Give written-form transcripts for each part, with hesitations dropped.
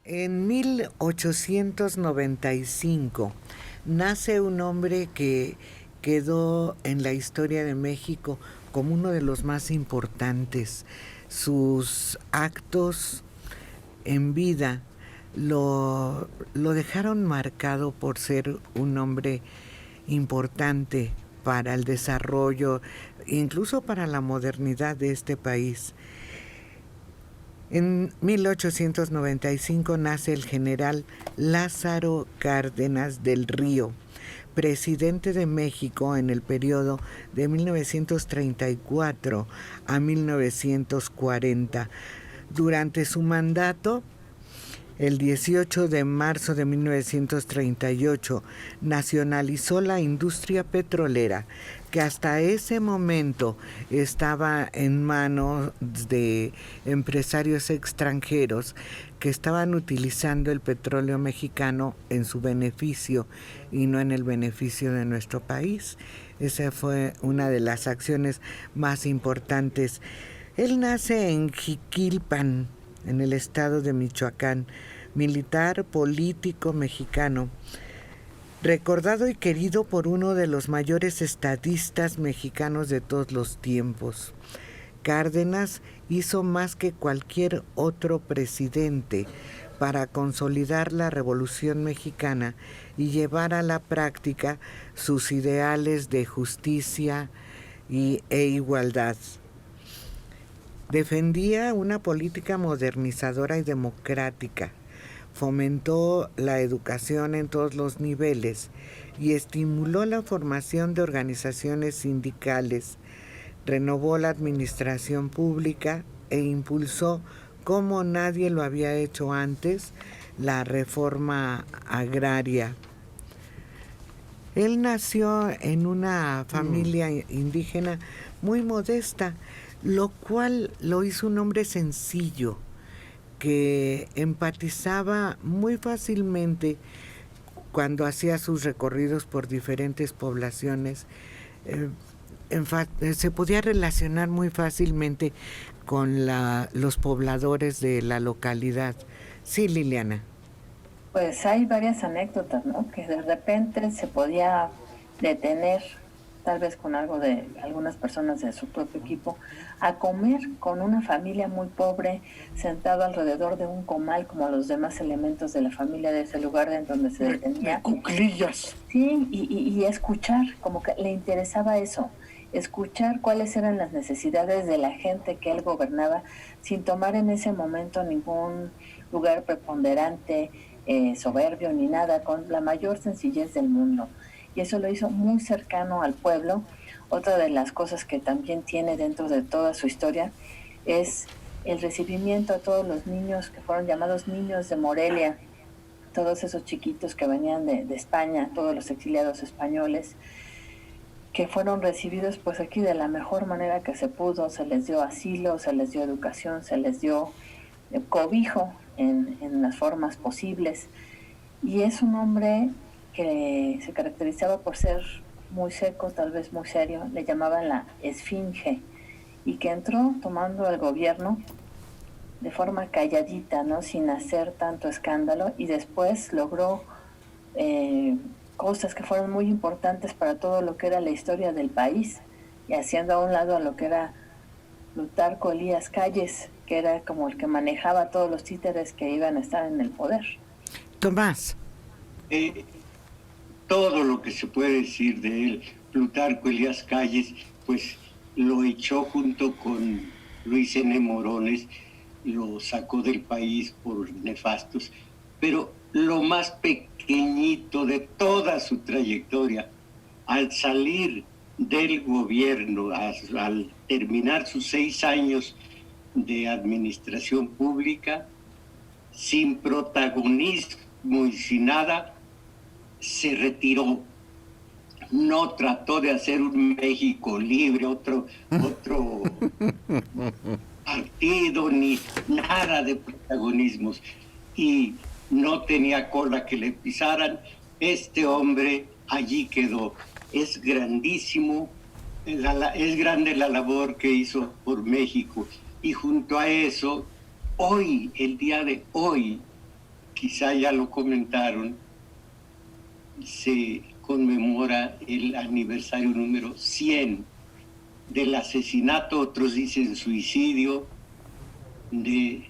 En 1895 nace un hombre que quedó en la historia de México como uno de los más importantes. Sus actos en vida lo dejaron marcado por ser un hombre importante para el desarrollo, incluso para la modernidad de este país. En 1895 nace el general Lázaro Cárdenas del Río, presidente de México en el periodo de 1934 a 1940. Durante su mandato, el 18 de marzo de 1938, nacionalizó la industria petrolera, que hasta ese momento estaba en manos de empresarios extranjeros que estaban utilizando el petróleo mexicano en su beneficio y no en el beneficio de nuestro país. Esa fue una de las acciones más importantes. Él nace en Jiquilpan, en el estado de Michoacán, militar, político mexicano, recordado y querido por uno de los mayores estadistas mexicanos de todos los tiempos. Cárdenas hizo más que cualquier otro presidente para consolidar la Revolución Mexicana y llevar a la práctica sus ideales de justicia e igualdad. Defendía una política modernizadora y democrática, fomentó la educación en todos los niveles y estimuló la formación de organizaciones sindicales, renovó la administración pública e impulsó, como nadie lo había hecho antes, la reforma agraria. Él nació en una familia indígena muy modesta, lo cual lo hizo un hombre sencillo, que empatizaba muy fácilmente cuando hacía sus recorridos por diferentes poblaciones. Se podía relacionar muy fácilmente con los pobladores de la localidad. Sí, Liliana. Pues hay varias anécdotas, ¿no? Que de repente se podía detener, tal vez con algo de algunas personas de su propio equipo, a comer con una familia muy pobre, sentado alrededor de un comal, como los demás elementos de la familia de ese lugar en donde se detenía. De cuclillas. Sí, y escuchar, como que le interesaba eso, escuchar cuáles eran las necesidades de la gente que él gobernaba, sin tomar en ese momento ningún lugar preponderante, soberbio ni nada, con la mayor sencillez del mundo. Y eso lo hizo muy cercano al pueblo. Otra de las cosas que también tiene dentro de toda su historia es el recibimiento a todos los niños que fueron llamados niños de Morelia, todos esos chiquitos que venían de España, todos los exiliados españoles, que fueron recibidos pues aquí de la mejor manera que se pudo. Se les dio asilo, se les dio educación, se les dio cobijo en las formas posibles. Y es un hombre que se caracterizaba por ser muy seco, tal vez muy serio, le llamaban la esfinge, y que entró tomando el gobierno de forma calladita, ¿no? Sin hacer tanto escándalo, y después logró cosas que fueron muy importantes para todo lo que era la historia del país, y haciendo a un lado a lo que era Plutarco Elías Calles, que era como el que manejaba todos los títeres que iban a estar en el poder. Tomás. Todo lo que se puede decir de él, Plutarco Elías Calles, pues lo echó junto con Luis N. Morones, lo sacó del país por nefastos, pero lo más pequeñito de toda su trayectoria, al salir del gobierno, al terminar sus 6 años de administración pública, sin protagonismo y sin nada, se retiró. No trató de hacer un México libre, otro partido, ni nada de protagonismos. Y no tenía cola que le pisaran. Este hombre allí quedó. Es grandísimo, es grande la labor que hizo por México. Y junto a eso, hoy, el día de hoy, quizá ya lo comentaron, se conmemora el aniversario número 100 del asesinato, otros dicen suicidio, de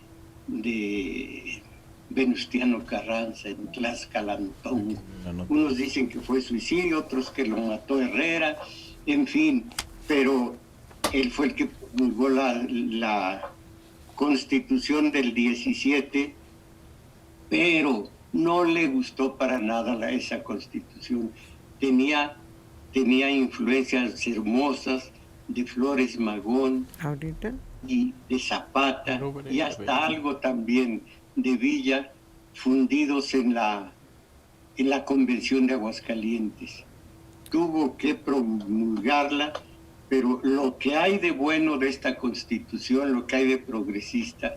Venustiano Carranza en Tlaxcalantongo. Unos dicen que fue suicidio, otros que lo mató Herrera, en fin, pero él fue el que promulgó la Constitución del 17, pero no le gustó para nada esa Constitución. Tenía influencias hermosas de Flores Magón ¿Ahorita? y de Zapata y hasta algo también de Villa, fundidos en la Convención de Aguascalientes. Tuvo que promulgarla, pero lo que hay de bueno de esta Constitución, lo que hay de progresista,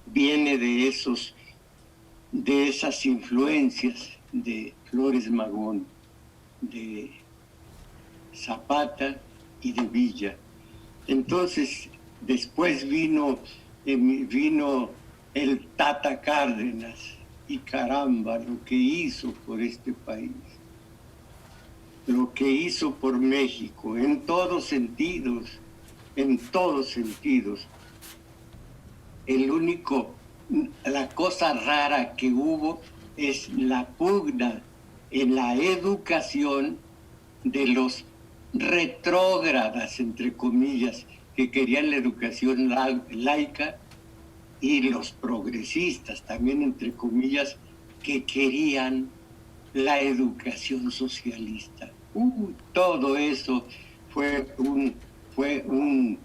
viene de esas influencias de Flores Magón, de Zapata y de Villa. Entonces, después vino el Tata Cárdenas, y caramba, lo que hizo por este país, lo que hizo por México, en todos sentidos. La cosa rara que hubo es la pugna en la educación de los retrógradas, entre comillas, que querían la educación laica, y los progresistas, también entre comillas, que querían la educación socialista. Todo eso fue un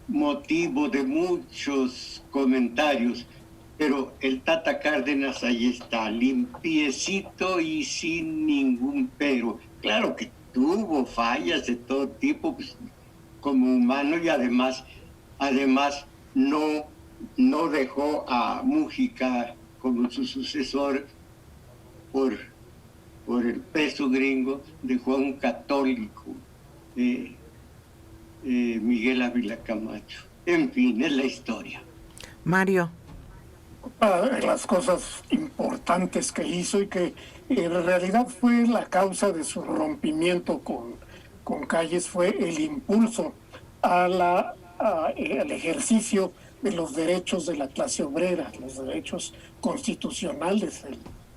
motivo de muchos comentarios, pero el Tata Cárdenas ahí está, limpiecito y sin ningún pero. Claro que tuvo fallas de todo tipo, pues, como humano, y además no dejó a Mújica como su sucesor por el peso gringo, dejó a un católico, Miguel Ávila Camacho. En fin, es la historia. Mario. De las cosas importantes que hizo y que en realidad fue la causa de su rompimiento con Calles fue el impulso al ejercicio de los derechos de la clase obrera, los derechos constitucionales,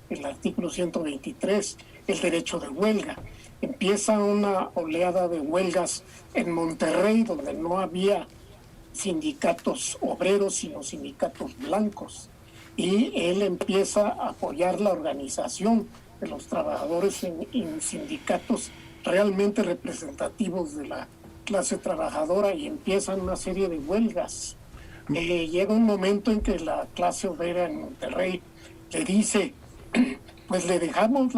el artículo 123, el derecho de huelga. Empieza una oleada de huelgas en Monterrey, donde no había sindicatos obreros, sino sindicatos blancos. Y él empieza a apoyar la organización de los trabajadores en sindicatos realmente representativos de la clase trabajadora, y empiezan una serie de huelgas. Llega un momento en que la clase obrera en Monterrey le dice, pues le dejamos,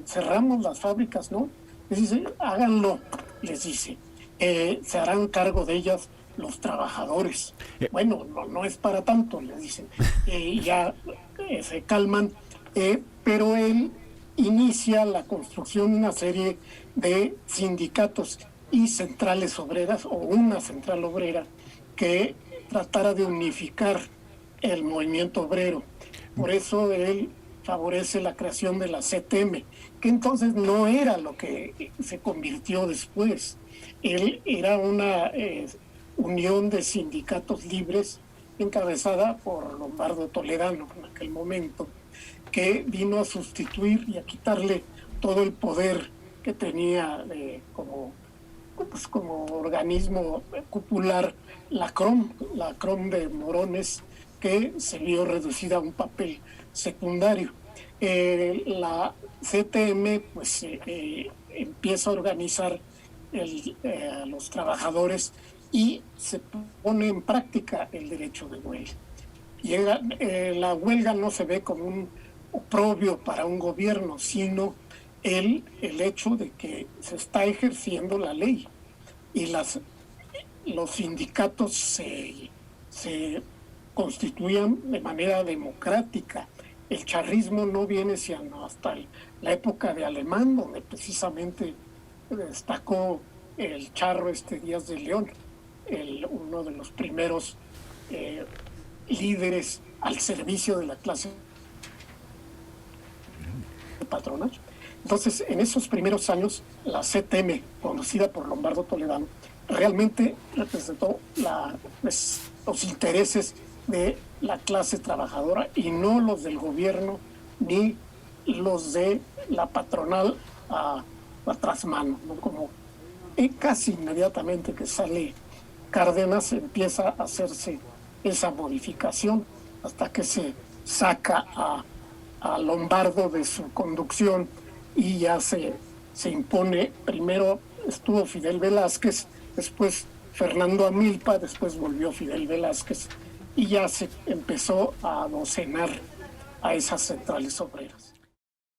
cerramos las fábricas, ¿no? Les dice, háganlo, les dice, se harán cargo de ellas los trabajadores. Bueno, no es para tanto, les dicen. Ya se calman, pero él inicia la construcción de una serie de sindicatos y centrales obreras, o una central obrera que tratara de unificar el movimiento obrero. Por eso él favorece la creación de la CTM, que entonces no era lo que se convirtió después. Él era una unión de sindicatos libres encabezada por Lombardo Toledano en aquel momento, que vino a sustituir y a quitarle todo el poder que tenía como organismo cupular la CROM de Morones, que se vio reducida a un papel secundario. La CTM pues empieza a organizar a los trabajadores y se pone en práctica el derecho de huelga. La huelga no se ve como un oprobio para un gobierno, sino el hecho de que se está ejerciendo la ley, y los sindicatos se constituyan de manera democrática. El charrismo no viene sino hasta la época de Alemán, donde precisamente destacó el charro Díaz de León, uno de los primeros líderes al servicio de la clase patronal. Entonces, en esos primeros años, la CTM, conducida por Lombardo Toledano, realmente representó los intereses de la clase trabajadora y no los del gobierno ni los de la patronal a trasmano, ¿no? Como casi inmediatamente que sale Cárdenas empieza a hacerse esa modificación hasta que se saca a Lombardo de su conducción y ya se impone. Primero estuvo Fidel Velázquez, después Fernando Amilpa, después volvió Fidel Velázquez y ya se empezó a docenar a esas centrales obreras.